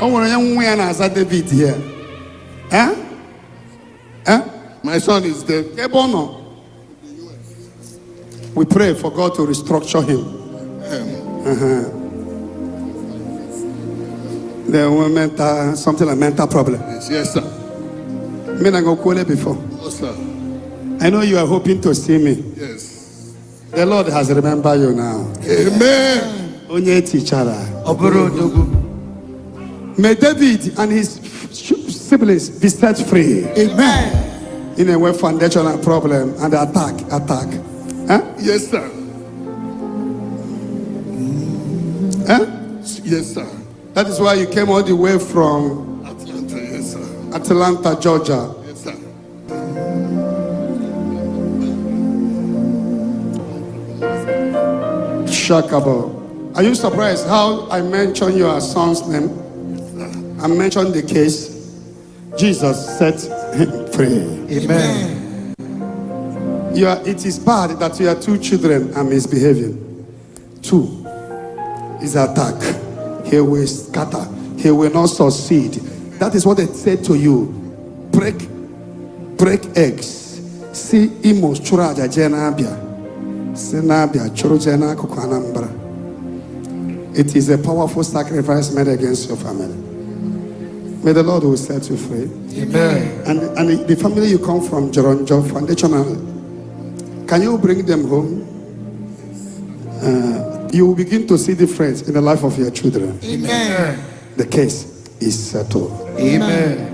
Oh, when young man has a David here. Huh? Huh? My son is dead. Kebono. We pray for God to restructure him. The mental, something like mental problem. Yes, sir. Me na go call it before. Oh, sir. I know you are hoping to see me. Yes. The Lord has remembered you now. Amen. Onye teacher. May David and his siblings be set free. Amen. In a way, foundational problem and attack. Huh? Yes, sir. Huh? Yes, sir. That is why you came all the way from Atlanta, yes, sir. Atlanta, Georgia. Yes, sir. Shakabo. Are you surprised how I mentioned your son's name? I mentioned the case. Jesus set him free. Amen. It is bad that your two children are misbehaving. Two is attack. He will scatter. He will not succeed. That is what they said to you. Break eggs. See imos churaja jenabia. Senabia churujena kukanambra. It is a powerful sacrifice made against your family. May the Lord will set you free. Amen. And the family you come from, Joronjo Foundational, can you bring them home? You will begin to see difference in the life of your children. Amen. The case is settled. Amen.